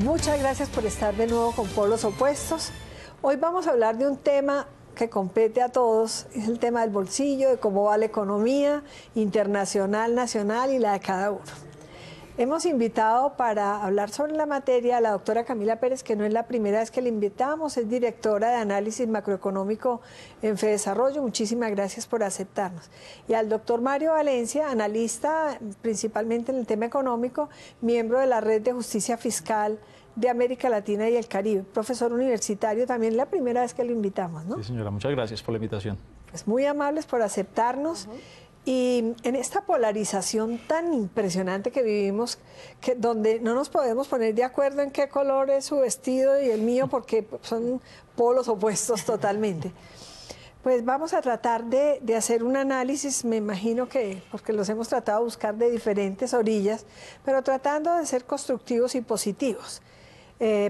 Muchas gracias por estar de nuevo con Polos Opuestos. Hoy vamos a hablar de un tema que compete a todos, es el tema del bolsillo, de cómo va la economía internacional, nacional y la de cada uno. Hemos invitado para hablar sobre la materia a la doctora Camila Pérez, que no es la primera vez que la invitamos, es directora de análisis macroeconómico en FEDesarrollo. Muchísimas gracias por aceptarnos. Y al doctor Mario Valencia, analista principalmente en el tema económico, miembro de la Red de Justicia Fiscal de América Latina y el Caribe, profesor universitario, también es la primera vez que lo invitamos, ¿no? Sí, señora, muchas gracias por la invitación. Pues muy amables por aceptarnos. Y en esta polarización tan impresionante que vivimos, donde no nos podemos poner de acuerdo en qué color es su vestido y el mío, porque son polos opuestos totalmente, pues vamos a tratar de hacer un análisis, me imagino que, porque los hemos tratado de buscar de diferentes orillas, pero tratando de ser constructivos y positivos.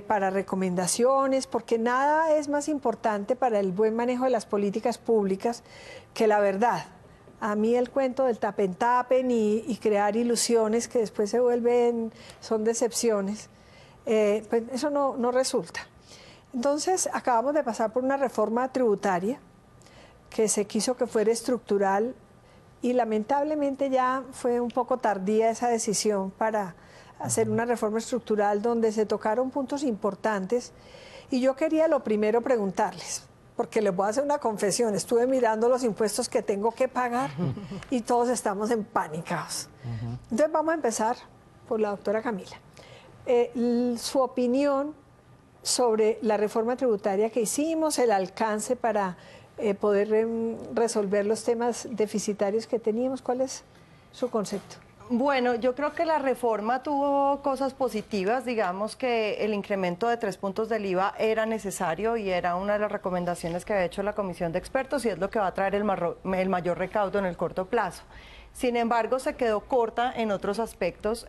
Para recomendaciones, porque nada es más importante para el buen manejo de las políticas públicas que la verdad. A mí el cuento del tapen y crear ilusiones que después se vuelven, son decepciones, pues eso no resulta. Entonces acabamos de pasar por una reforma tributaria que se quiso que fuera estructural y lamentablemente ya fue un poco tardía esa decisión para hacer una reforma estructural donde se tocaron puntos importantes. Y yo quería lo primero preguntarles, porque les voy a hacer una confesión, estuve mirando los impuestos que tengo que pagar y todos estamos empanicados. Entonces vamos a empezar por la doctora Camila. Su opinión sobre la reforma tributaria que hicimos, el alcance para poder resolver los temas deficitarios que teníamos, ¿cuál es su concepto? Bueno, yo creo que la reforma tuvo cosas positivas, digamos que el incremento de 3 puntos del IVA era necesario y era una de las recomendaciones que había hecho la comisión de expertos y es lo que va a traer el mayor recaudo en el corto plazo. Sin embargo, se quedó corta en otros aspectos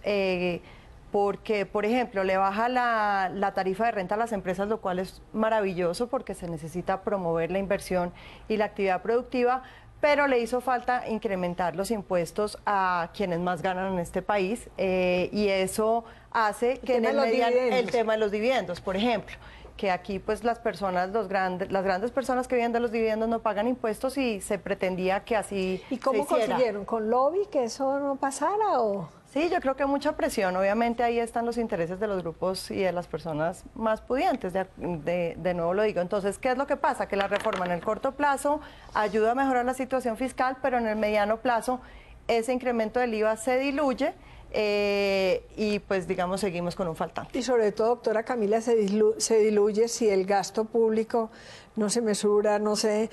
porque, por ejemplo, le baja la tarifa de renta a las empresas, lo cual es maravilloso porque se necesita promover la inversión y la actividad productiva, pero le hizo falta incrementar los impuestos a quienes más ganan en este país y eso hace que en el tema de los dividendos, por ejemplo, que aquí pues las grandes personas que viven de los dividendos no pagan impuestos y se pretendía que así ¿Y cómo consiguieron? ¿Con lobby que eso no pasara o...? Sí, yo creo que mucha presión. Obviamente ahí están los intereses de los grupos y de las personas más pudientes, de nuevo lo digo. Entonces, ¿qué es lo que pasa? Que la reforma en el corto plazo ayuda a mejorar la situación fiscal, pero en el mediano plazo ese incremento del IVA se diluye y pues digamos seguimos con un faltante. Y sobre todo, doctora Camila, se diluye si el gasto público no se mesura, no se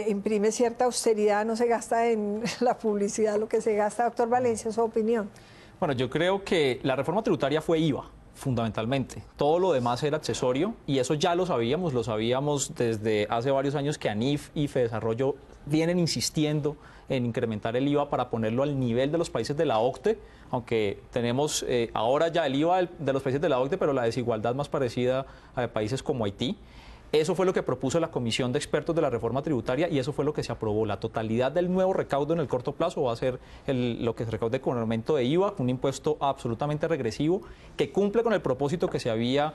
imprime cierta austeridad, no se gasta en la publicidad lo que se gasta. Doctor Valencia, su opinión. Bueno, yo creo que la reforma tributaria fue IVA, fundamentalmente. Todo lo demás era accesorio y eso ya lo sabíamos desde hace varios años que ANIF y FEDesarrollo vienen insistiendo en incrementar el IVA para ponerlo al nivel de los países de la OCDE, aunque tenemos ahora ya el IVA de los países de la OCDE, pero la desigualdad más parecida a países como Haití. Eso fue lo que propuso la comisión de expertos de la reforma tributaria y eso fue lo que se aprobó. La totalidad del nuevo recaudo en el corto plazo va a ser lo que se recaude con el aumento de IVA, un impuesto absolutamente regresivo que cumple con el propósito que se había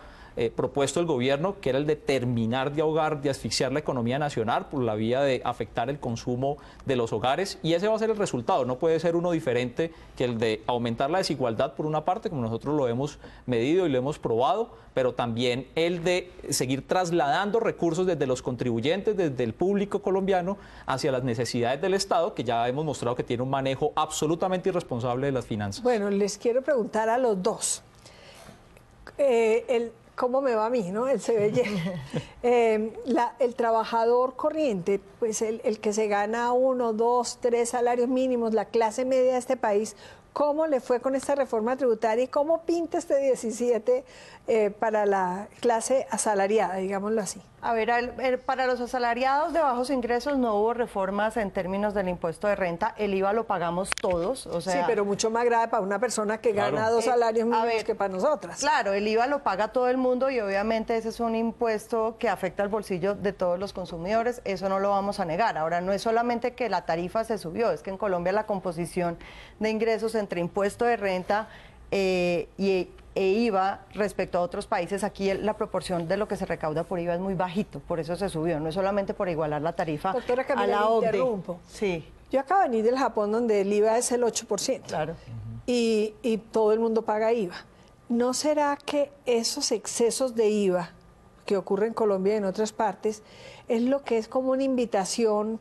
propuesto el gobierno, que era el de terminar de ahogar, de asfixiar la economía nacional por la vía de afectar el consumo de los hogares y ese va a ser el resultado. No puede ser uno diferente que el de aumentar la desigualdad por una parte, como nosotros lo hemos medido y lo hemos probado, pero también el de seguir trasladando recursos desde los contribuyentes, desde el público colombiano, hacia las necesidades del Estado, que ya hemos mostrado que tiene un manejo absolutamente irresponsable de las finanzas. Bueno, les quiero preguntar a los dos. ¿Cómo me va a mí, no? El el trabajador corriente, pues el que se gana 1, 2, 3 salarios mínimos, la clase media de este país, ¿cómo le fue con esta reforma tributaria y cómo pinta este 17 para la clase asalariada, digámoslo así? A ver, para los asalariados de bajos ingresos no hubo reformas en términos del impuesto de renta, el IVA lo pagamos todos. O sea, sí, pero mucho más grave para una persona que gana 2 salarios mínimos que para nosotras. Claro, el IVA lo paga todo el mundo y obviamente ese es un impuesto que afecta al bolsillo de todos los consumidores, eso no lo vamos a negar. Ahora, no es solamente que la tarifa se subió, es que en Colombia la composición de ingresos entre impuesto de renta, e IVA respecto a otros países, aquí la proporción de lo que se recauda por IVA es muy bajito, por eso se subió, no es solamente por igualar la tarifa Doctora Camila, a la OCDE. interrumpo. Sí. Yo acabo de venir del Japón, donde el IVA es el 8%. Claro. Y todo el mundo paga IVA. ¿No será que esos excesos de IVA que ocurren en Colombia y en otras partes es lo que es como una invitación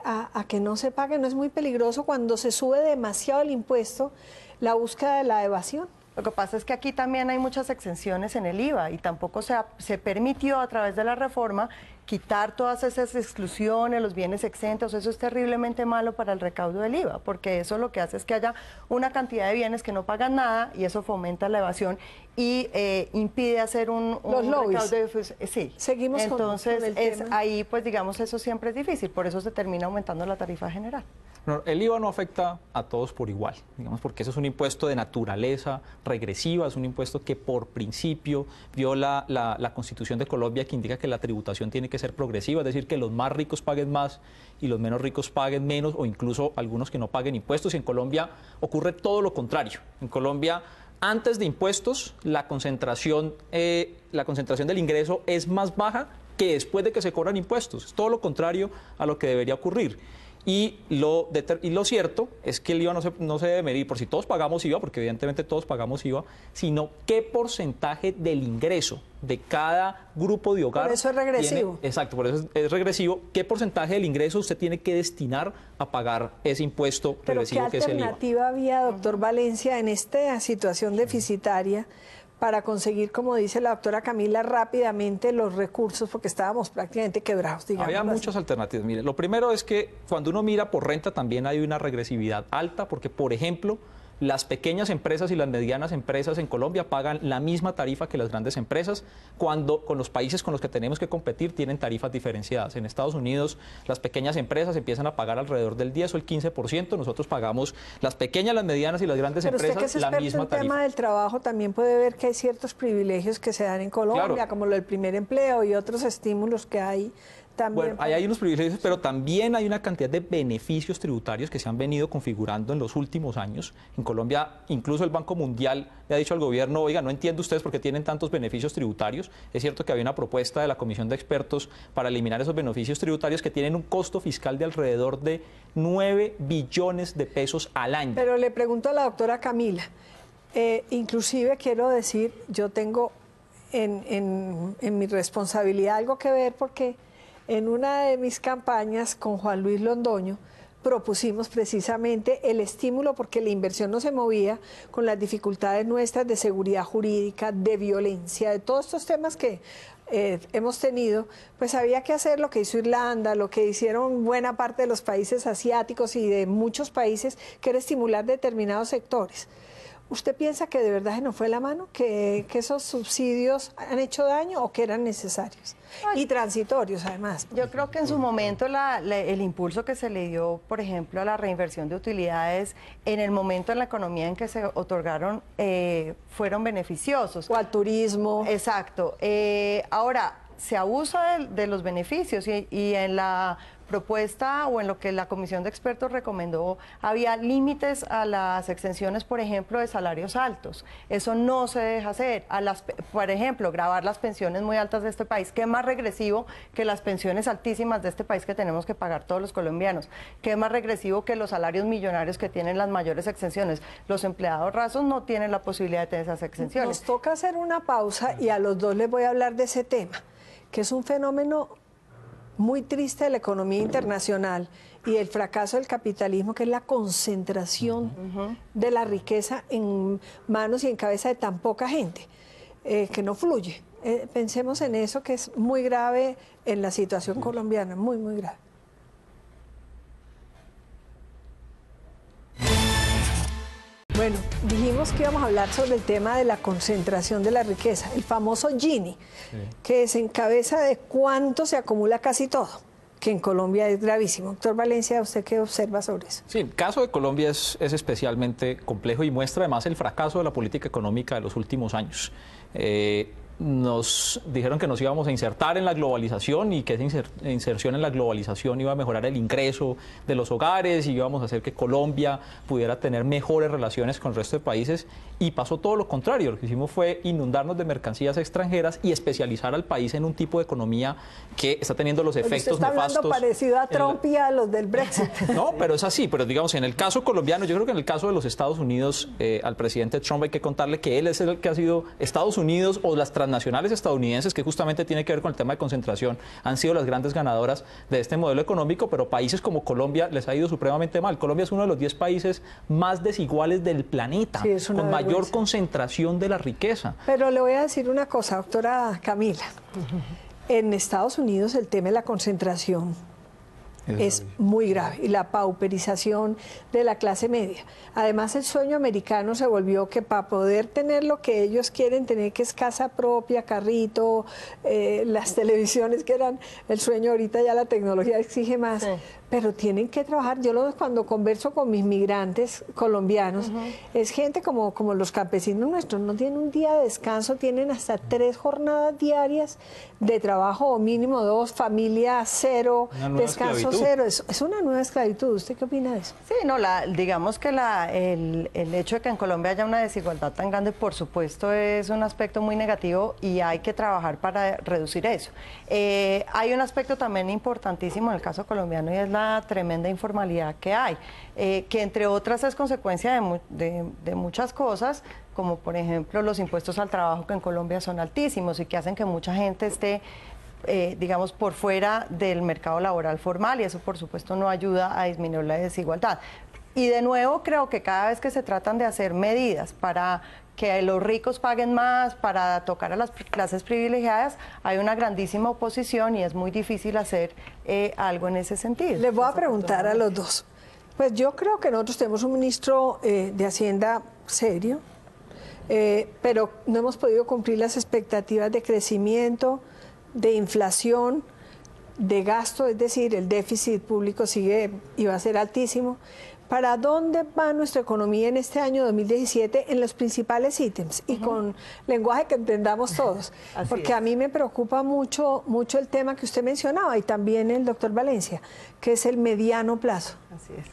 a que no se pague? ¿No es muy peligroso cuando se sube demasiado el impuesto, la búsqueda de la evasión? Lo que pasa es que aquí también hay muchas exenciones en el IVA y tampoco se permitió a través de la reforma quitar todas esas exclusiones, los bienes exentos. Eso es terriblemente malo para el recaudo del IVA, porque eso lo que hace es que haya una cantidad de bienes que no pagan nada y eso fomenta la evasión y impide hacer un lobbies. recaudo de, sí. Seguimos entonces con el tema. ahí pues digamos eso siempre es difícil, por eso se termina aumentando la tarifa general. No, el IVA no afecta a todos por igual, digamos, porque eso es un impuesto de naturaleza regresiva, es un impuesto que por principio viola la Constitución de Colombia, que indica que la tributación tiene que ser progresiva, es decir, que los más ricos paguen más y los menos ricos paguen menos, o incluso algunos que no paguen impuestos. Y en Colombia ocurre todo lo contrario. En Colombia, antes de impuestos, la concentración del ingreso es más baja que después de que se cobran impuestos. Es todo lo contrario a lo que debería ocurrir. Y lo cierto es que el IVA no se debe medir por si todos pagamos IVA, porque evidentemente todos pagamos IVA, sino qué porcentaje del ingreso de cada grupo de hogar. Por eso es regresivo. Exacto, por eso es regresivo. ¿Qué porcentaje del ingreso usted tiene que destinar a pagar ese impuesto regresivo que es el IVA? ¿Qué alternativa había, doctor Valencia, en esta situación deficitaria para conseguir, como dice la doctora Camila, rápidamente los recursos, porque estábamos prácticamente quebrados, digamos? Había muchas alternativas. Mire, lo primero es que cuando uno mira por renta también hay una regresividad alta, porque, por ejemplo, las pequeñas empresas y las medianas empresas en Colombia pagan la misma tarifa que las grandes empresas, cuando con los países con los que tenemos que competir tienen tarifas diferenciadas. En Estados Unidos las pequeñas empresas empiezan a pagar alrededor del 10 o el 15%, nosotros pagamos las pequeñas, las medianas y las grandes empresas la misma tarifa. Pero usted que es experto en tema del trabajo también puede ver que hay ciertos privilegios que se dan en Colombia, claro, como lo del primer empleo y otros estímulos que hay. También, bueno, ahí hay unos privilegios, pero también hay una cantidad de beneficios tributarios que se han venido configurando en los últimos años. En Colombia, incluso el Banco Mundial le ha dicho al gobierno, oiga, no entiendo ustedes por qué tienen tantos beneficios tributarios. Es cierto que había una propuesta de la Comisión de Expertos para eliminar esos beneficios tributarios que tienen un costo fiscal de alrededor de 9 billones de pesos al año. Pero le pregunto a la doctora Camila, inclusive quiero decir, yo tengo en mi responsabilidad algo que ver porque en una de mis campañas con Juan Luis Londoño propusimos precisamente el estímulo porque la inversión no se movía con las dificultades nuestras de seguridad jurídica, de violencia, de todos estos temas que hemos tenido, pues había que hacer lo que hizo Irlanda, lo que hicieron buena parte de los países asiáticos y de muchos países, que era estimular determinados sectores. ¿Usted piensa que de verdad no fue la mano, que esos subsidios han hecho daño o que eran necesarios? Y transitorios, además. Yo creo que en su momento el impulso que se le dio, por ejemplo, a la reinversión de utilidades, en el momento en la economía en que se otorgaron, fueron beneficiosos. O al turismo. Exacto. Ahora, se abusa de los beneficios y en la propuesta o en lo que la Comisión de Expertos recomendó, había límites a las exenciones, por ejemplo, de salarios altos. Eso no se deja hacer. Por ejemplo, gravar las pensiones muy altas de este país, que es más regresivo que las pensiones altísimas de este país que tenemos que pagar todos los colombianos, que es más regresivo que los salarios millonarios que tienen las mayores exenciones. Los empleados rasos no tienen la posibilidad de tener esas exenciones. Nos toca hacer una pausa y a los dos les voy a hablar de ese tema, que es un fenómeno muy triste de la economía internacional y el fracaso del capitalismo, que es la concentración de la riqueza en manos y en cabeza de tan poca gente, que no fluye. Pensemos en eso, que es muy grave en la situación colombiana, muy, muy grave. Bueno, dijimos que íbamos a hablar sobre el tema de la concentración de la riqueza, el famoso Gini, que se encabeza de cuánto se acumula casi todo, que en Colombia es gravísimo. Doctor Valencia, ¿usted qué observa sobre eso? Sí, el caso de Colombia es especialmente complejo y muestra además el fracaso de la política económica de los últimos años. nos dijeron que nos íbamos a insertar en la globalización y que esa inserción en la globalización iba a mejorar el ingreso de los hogares y íbamos a hacer que Colombia pudiera tener mejores relaciones con el resto de países, y pasó todo lo contrario. Lo que hicimos fue inundarnos de mercancías extranjeras y especializar al país en un tipo de economía que está teniendo los efectos usted está nefastos. hablando parecido a Trump y a los del Brexit. No, pero es así. Pero digamos, en el caso colombiano, yo creo que en el caso de los Estados Unidos, al presidente Trump hay que contarle que él es el que ha sido Estados Unidos, o las transnacionales estadounidenses, que justamente tiene que ver con el tema de concentración, han sido las grandes ganadoras de este modelo económico, pero países como Colombia les ha ido supremamente mal. Colombia es uno de los 10 países más desiguales del planeta, Sí, es una con mayor vergüenza. concentración de la riqueza. Pero le voy a decir una cosa, doctora Camila. En Estados Unidos el tema de la concentración es muy grave, y la pauperización de la clase media. Además, el sueño americano se volvió que para poder tener lo que ellos quieren tener, que es casa propia, carrito, las televisiones que eran el sueño, ahorita ya la tecnología exige más, sí. Pero tienen que trabajar. Yo cuando converso con mis migrantes colombianos, es gente como los campesinos nuestros, no tienen un día de descanso, tienen hasta 3 jornadas diarias de trabajo, o mínimo 2, familia 0, descanso 0. Es una nueva esclavitud. ¿Usted qué opina de eso? Sí, no, digamos que el hecho de que en Colombia haya una desigualdad tan grande, por supuesto, es un aspecto muy negativo y hay que trabajar para reducir eso. Hay un aspecto también importantísimo en el caso colombiano, y es la tremenda informalidad que hay, que entre otras es consecuencia de muchas cosas, como por ejemplo los impuestos al trabajo, que en Colombia son altísimos y que hacen que mucha gente esté digamos, por fuera del mercado laboral formal, y eso por supuesto no ayuda a disminuir la desigualdad. Y de nuevo creo que cada vez que se tratan de hacer medidas para que los ricos paguen más, para tocar a las clases privilegiadas, hay una grandísima oposición y es muy difícil hacer algo en ese sentido. Les voy a preguntar a los dos. Pues yo creo que nosotros tenemos un ministro de Hacienda serio, pero no hemos podido cumplir las expectativas de crecimiento, de inflación, de gasto, es decir, el déficit público sigue y va a ser altísimo. ¿Para dónde va nuestra economía en este año 2017 en los principales ítems y con lenguaje que entendamos todos? Porque a mí me preocupa mucho el tema que usted mencionaba, y también el doctor Valencia, que es el mediano plazo. Así es.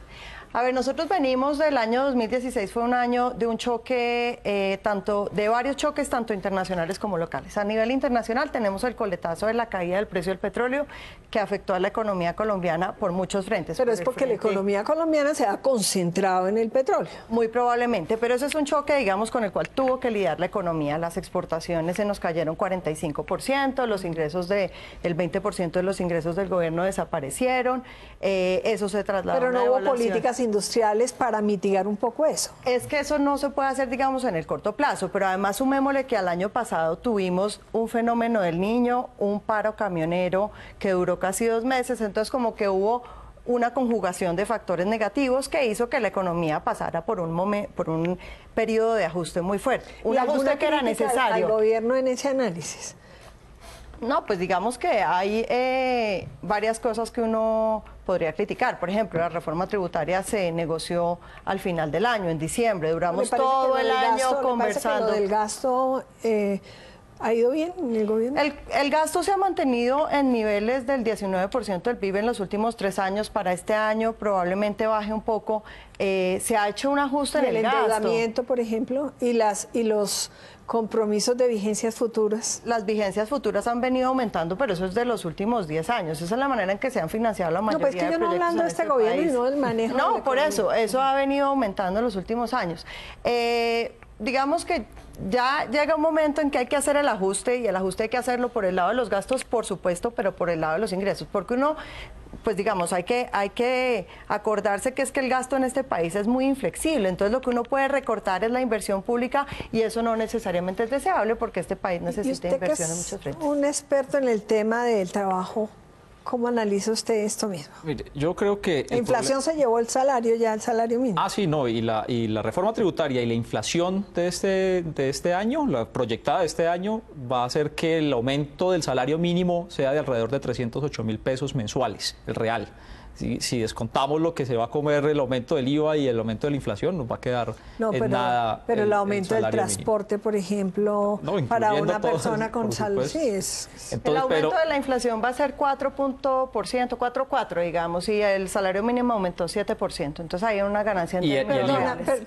A ver, nosotros venimos del año 2016, fue un año de un choque, de varios choques, tanto internacionales como locales. A nivel internacional tenemos el coletazo de la caída del precio del petróleo, que afectó a la economía colombiana por muchos frentes. Pero es porque la economía colombiana se ha concentrado en el petróleo. Muy probablemente, pero ese es un choque, digamos, con el cual tuvo que lidiar la economía. Las exportaciones se nos cayeron 45%, los ingresos el 20% de los ingresos del gobierno desaparecieron, eso se trasladó a una devaluación. Pero no hubo políticas industriales para mitigar un poco eso. Es que eso no se puede hacer, digamos, en el corto plazo, pero además sumémosle que al año pasado tuvimos un fenómeno del Niño, un paro camionero que duró casi 2 meses, entonces como que hubo una conjugación de factores negativos que hizo que la economía pasara por un periodo de ajuste muy fuerte. Un ajuste que era necesario. ¿Al gobierno en ese análisis? No, pues digamos que hay varias cosas que uno podría criticar. Por ejemplo, la reforma tributaria se negoció al final del año, en diciembre. Duramos todo el año conversando. Lo del gasto ¿ha ido bien en el gobierno? El gasto se ha mantenido en niveles del 19% del PIB en los últimos 3 años. Para este año probablemente baje un poco. Se ha hecho un ajuste en el gasto. El endeudamiento, por ejemplo, y los compromisos de vigencias futuras. Las vigencias futuras han venido aumentando, pero eso es de los últimos 10 años. Esa es la manera en que se han financiado la mayoría de proyectos. No, pues que yo no hablando de este gobierno y no del manejo. No, por eso ha venido aumentando en los últimos años. Digamos que ya llega un momento en que hay que hacer el ajuste, y el ajuste hay que hacerlo por el lado de los gastos, por supuesto, pero por el lado de los ingresos, porque uno, pues digamos, hay que acordarse que es que el gasto en este país es muy inflexible, entonces lo que uno puede recortar es la inversión pública, y eso no necesariamente es deseable porque este país necesita inversión en muchos frentes. Un experto en el tema del trabajo, ¿cómo analiza usted esto mismo? Mire, yo creo que... La inflación se llevó el salario mínimo. Ah, sí, no, y la reforma tributaria y la inflación de este año, la proyectada de este año, va a hacer que el aumento del salario mínimo sea de alrededor de 308.000 pesos mensuales, el real. si descontamos lo que se va a comer el aumento del IVA y el aumento de la inflación, nos va a quedar en nada. Pero el aumento del salario transporte, mínimo, por ejemplo, no, para una todo, persona con salud, sí, Entonces, el aumento de la inflación va a ser 4.4%, digamos, y el salario mínimo aumentó 7%. Entonces hay una ganancia en términos reales.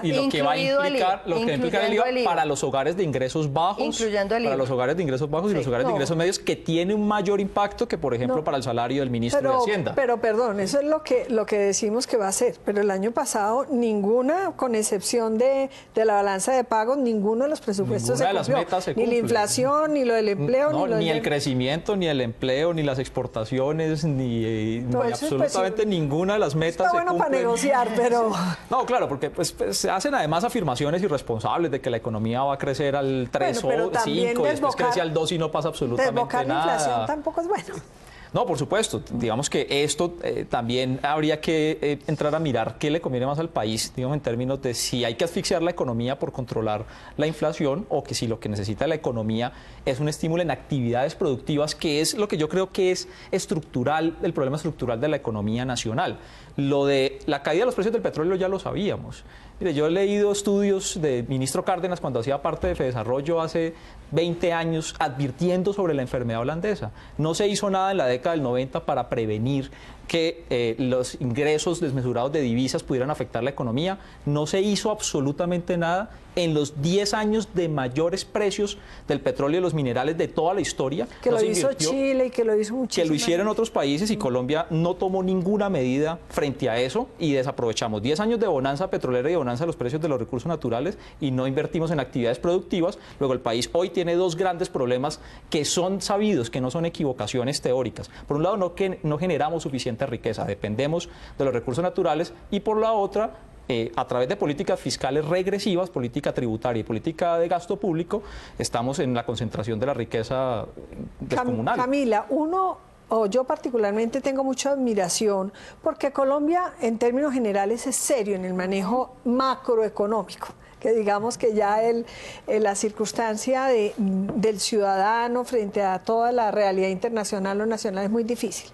Y lo que va a implicar, el IVA para los hogares de ingresos bajos, incluyendo el IVA. para los hogares de ingresos bajos y los hogares de ingresos medios, que tiene un mayor impacto que, por ejemplo, para el salario del ministro de Hacienda. Pero perdón, eso es lo que decimos que va a ser. Pero el año pasado ninguna, con excepción de la balanza de pagos, ninguno de los presupuestos Ninguna de las metas se cumple. Ni la inflación, ni lo del empleo, ni el crecimiento, ni el empleo, ni las exportaciones, ni absolutamente ninguna de las metas está se bueno cumplen. Para negociar, pero... No, claro, porque pues, se hacen además afirmaciones irresponsables de que la economía va a crecer al 3 o 5 y después crece al 2 y no pasa absolutamente nada. Desbocar la inflación tampoco es bueno. No, por supuesto. Digamos que esto también habría que entrar a mirar qué le conviene más al país, digamos, en términos de si hay que asfixiar la economía por controlar la inflación o que si lo que necesita la economía es un estímulo en actividades productivas, que es lo que yo creo que es estructural, el problema estructural de la economía nacional. Lo de la caída de los precios del petróleo ya lo sabíamos. Mire, yo he leído estudios de ministro Cárdenas cuando hacía parte de Fedesarrollo hace 20 años advirtiendo sobre la enfermedad holandesa. No se hizo nada en la década del 90 para prevenir que los ingresos desmesurados de divisas pudieran afectar la economía. No se hizo absolutamente nada en los 10 años de mayores precios del petróleo y los minerales de toda la historia. Que lo hizo Chile y que lo hizo muchísimo. Que lo hicieron otros países y Colombia no tomó ninguna medida frente a eso y desaprovechamos 10 años de bonanza petrolera y de bonanza de los precios de los recursos naturales y no invertimos en actividades productivas. Luego el país hoy tiene dos grandes problemas que son sabidos, que no son equivocaciones teóricas. Por un lado, no generamos suficiente riqueza, dependemos de los recursos naturales, y por la otra, a través de políticas fiscales regresivas, política tributaria y política de gasto público, estamos en la concentración de la riqueza descomunal. Camila, yo particularmente tengo mucha admiración porque Colombia en términos generales es serio en el manejo macroeconómico, que digamos que ya la circunstancia del ciudadano frente a toda la realidad internacional o nacional es muy difícil.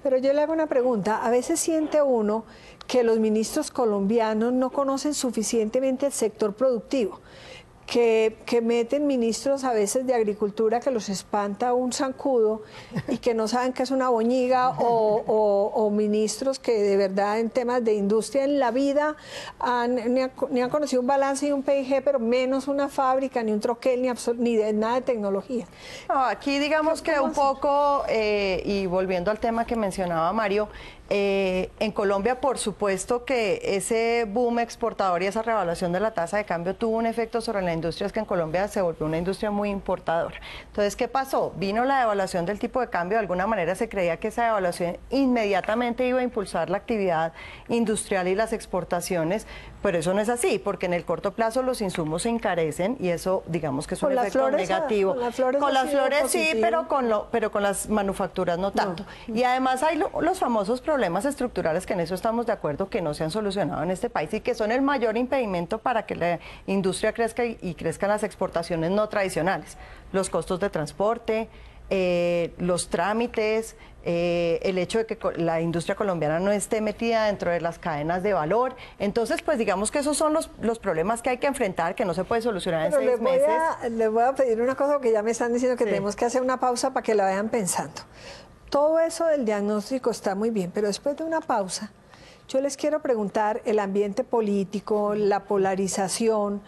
Pero yo le hago una pregunta, a veces siente uno que los ministros colombianos no conocen suficientemente el sector productivo, que meten ministros a veces de agricultura que los espanta un zancudo y que no saben qué es una boñiga, o ministros que de verdad en temas de industria en la vida ni han conocido un balance y un PIG, pero menos una fábrica, ni un troquel, ni de nada de tecnología. No, aquí digamos que un poco, y volviendo al tema que mencionaba Mario, en Colombia, por supuesto que ese boom exportador y esa revaluación de la tasa de cambio tuvo un efecto sobre la industria, es que en Colombia se volvió una industria muy importadora. Entonces, ¿qué pasó? Vino la devaluación del tipo de cambio, de alguna manera se creía que esa devaluación inmediatamente iba a impulsar la actividad industrial y las exportaciones, pero eso no es así, porque en el corto plazo los insumos se encarecen y eso, digamos que es un efecto negativo. Con las flores sí, pero con las manufacturas no tanto. Y además hay los famosos problemas estructurales, que en eso estamos de acuerdo, que no se han solucionado en este país y que son el mayor impedimento para que la industria crezca y crezcan las exportaciones no tradicionales. Los costos de transporte, los trámites, el hecho de que la industria colombiana no esté metida dentro de las cadenas de valor. Entonces, pues digamos que esos son los problemas que hay que enfrentar, que no se puede solucionar en 6 meses. Les voy a pedir una cosa, que ya me están diciendo que tenemos que hacer una pausa para que la vayan pensando. Todo eso del diagnóstico está muy bien, pero después de una pausa, yo les quiero preguntar, el ambiente político, la polarización,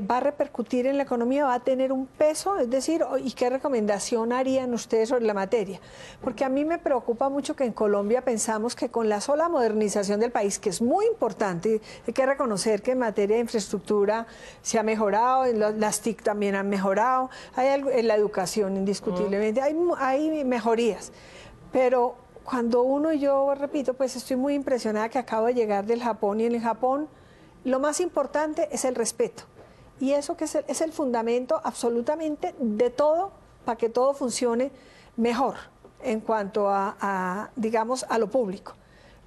¿va a repercutir en la economía? ¿Va a tener un peso? Es decir, ¿y qué recomendación harían ustedes sobre la materia? Porque a mí me preocupa mucho que en Colombia pensamos que con la sola modernización del país, que es muy importante, hay que reconocer que en materia de infraestructura se ha mejorado, las TIC también han mejorado, hay algo en la educación indiscutiblemente, hay mejorías, pero cuando yo repito, pues estoy muy impresionada que acabo de llegar del Japón, y en el Japón lo más importante es el respeto. Y eso que es el fundamento absolutamente de todo, para que todo funcione mejor en cuanto digamos, a lo público.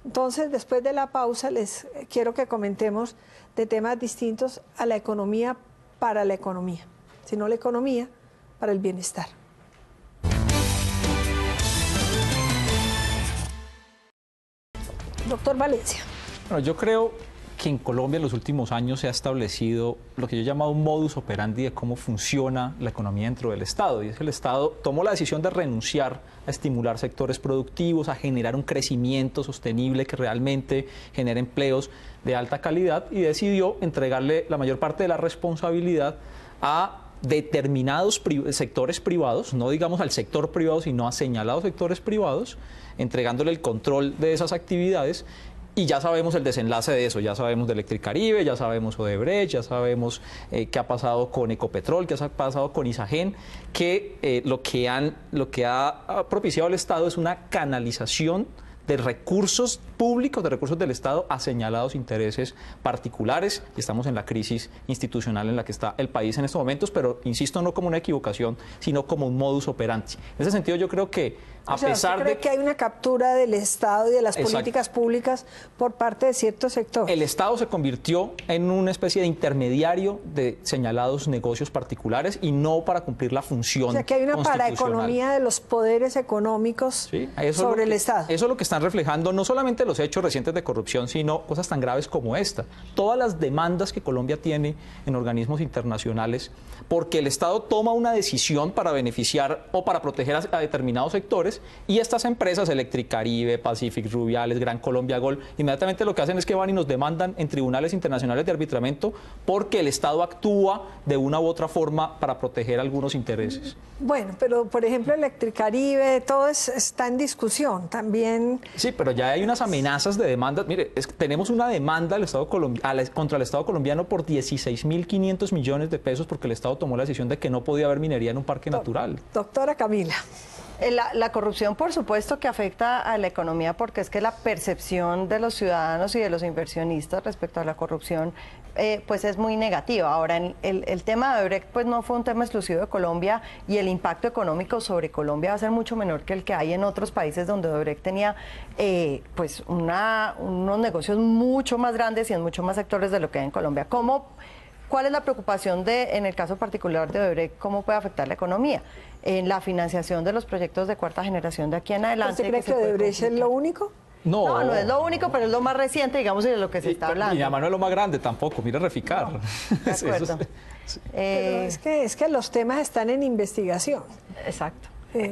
Entonces, después de la pausa, les quiero que comentemos de temas distintos a la economía para la economía, sino la economía para el bienestar. Doctor Valencia. Bueno, yo creo que en Colombia en los últimos años se ha establecido lo que yo he llamado un modus operandi de cómo funciona la economía dentro del Estado. Y es que el Estado tomó la decisión de renunciar a estimular sectores productivos, a generar un crecimiento sostenible que realmente genere empleos de alta calidad y decidió entregarle la mayor parte de la responsabilidad a determinados sectores privados, no digamos al sector privado, sino a señalados sectores privados, entregándole el control de esas actividades. Y ya sabemos el desenlace de eso, ya sabemos de Electricaribe, ya sabemos Odebrecht, ya sabemos qué ha pasado con Ecopetrol, qué ha pasado con Isagen, que lo que ha propiciado el Estado es una canalización de recursos públicos, de recursos del Estado a señalados intereses particulares, y estamos en la crisis institucional en la que está el país en estos momentos, pero insisto, no como una equivocación, sino como un modus operandi. En ese sentido yo creo que a pesar de que hay una captura del Estado y de las políticas públicas por parte de ciertos sectores. El Estado se convirtió en una especie de intermediario de señalados negocios particulares y no para cumplir la función constitucional. O sea, que hay una paraeconomía de los poderes económicos sobre el Estado. Eso es lo que están reflejando no solamente los hechos recientes de corrupción, sino cosas tan graves como esta. Todas las demandas que Colombia tiene en organismos internacionales porque el Estado toma una decisión para beneficiar o para proteger a determinados sectores, y estas empresas, Electricaribe, Pacific, Rubiales, Gran Colombia Gold, inmediatamente lo que hacen es que van y nos demandan en tribunales internacionales de arbitramiento porque el Estado actúa de una u otra forma para proteger algunos intereses. Bueno, pero por ejemplo Electricaribe, todo está en discusión también. Sí, pero ya hay unas amenazas de demandas. Mire, tenemos una demanda del Estado contra el Estado colombiano por 16.500 millones de pesos porque el Estado tomó la decisión de que no podía haber minería en un parque natural. Doctora Camila. La corrupción, por supuesto, que afecta a la economía porque es que la percepción de los ciudadanos y de los inversionistas respecto a la corrupción pues es muy negativa. Ahora, el tema de Odebrecht pues no fue un tema exclusivo de Colombia y el impacto económico sobre Colombia va a ser mucho menor que el que hay en otros países donde Odebrecht tenía pues unos negocios mucho más grandes y en muchos más sectores de lo que hay en Colombia. ¿Cuál es la preocupación en el caso particular de Odebrecht, cómo puede afectar la economía? En la financiación de los proyectos de cuarta generación de aquí en adelante. ¿Usted cree que Odebrecht es lo único? No, no es lo único, pero es lo más reciente, digamos, y de lo que se está hablando. Y además no es lo más grande tampoco, mira Reficar. No, de acuerdo. Pero es que los temas están en investigación. Exacto.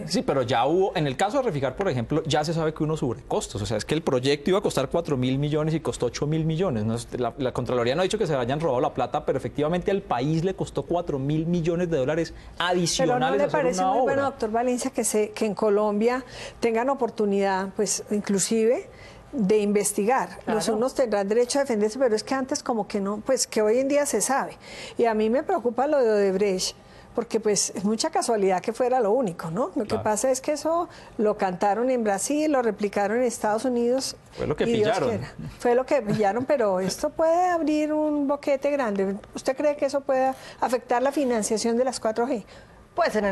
Sí, pero ya hubo, en el caso de Reficar, por ejemplo, ya se sabe que hubo sobrecostos. O sea, es que el proyecto iba a costar 4.000 millones y costó 8.000 millones. ¿No? La Contraloría no ha dicho que se hayan robado la plata, pero efectivamente al país le costó 4.000 millones de dólares adicionales. Pero ¿no le parece muy bueno, obra? doctor Valencia, que en Colombia tengan oportunidad, pues inclusive, de investigar? Claro. Los unos tendrán derecho a defenderse, pero es que antes como que no, pues que hoy en día se sabe. Y a mí me preocupa lo de Odebrecht, porque pues es mucha casualidad que fuera lo único, ¿no? Lo que pasa es que eso lo cantaron en Brasil, lo replicaron en Estados Unidos. Fue lo que pillaron. Fue lo que pillaron, pero esto puede abrir un boquete grande. ¿Usted cree que eso puede afectar la financiación de las 4G? Pues en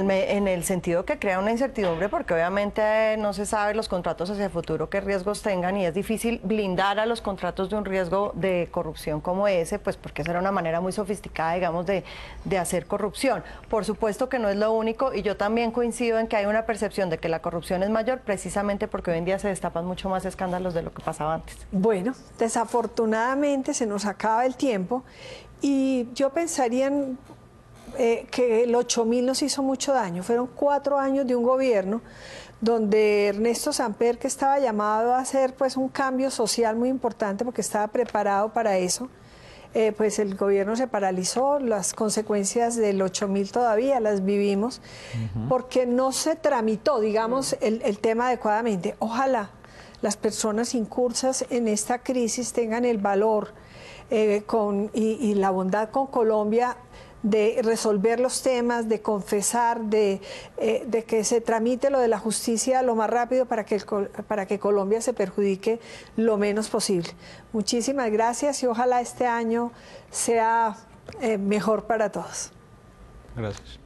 el sentido que crea una incertidumbre, porque obviamente no se sabe los contratos hacia el futuro qué riesgos tengan y es difícil blindar a los contratos de un riesgo de corrupción como ese, pues porque será una manera muy sofisticada, digamos, de hacer corrupción. Por supuesto que no es lo único y yo también coincido en que hay una percepción de que la corrupción es mayor precisamente porque hoy en día se destapan mucho más escándalos de lo que pasaba antes. Bueno, desafortunadamente se nos acaba el tiempo y yo pensaría que el 8.000 nos hizo mucho daño. Fueron 4 años de un gobierno donde Ernesto Samper, que estaba llamado a hacer pues un cambio social muy importante porque estaba preparado para eso, pues el gobierno se paralizó. Las consecuencias del 8.000 todavía las vivimos porque no se tramitó, digamos, el tema adecuadamente. Ojalá las personas incursas en esta crisis tengan el valor y la bondad con Colombia de resolver los temas, de confesar, de que se tramite lo de la justicia lo más rápido para que Colombia se perjudique lo menos posible. Muchísimas gracias y ojalá este año sea mejor para todos. Gracias.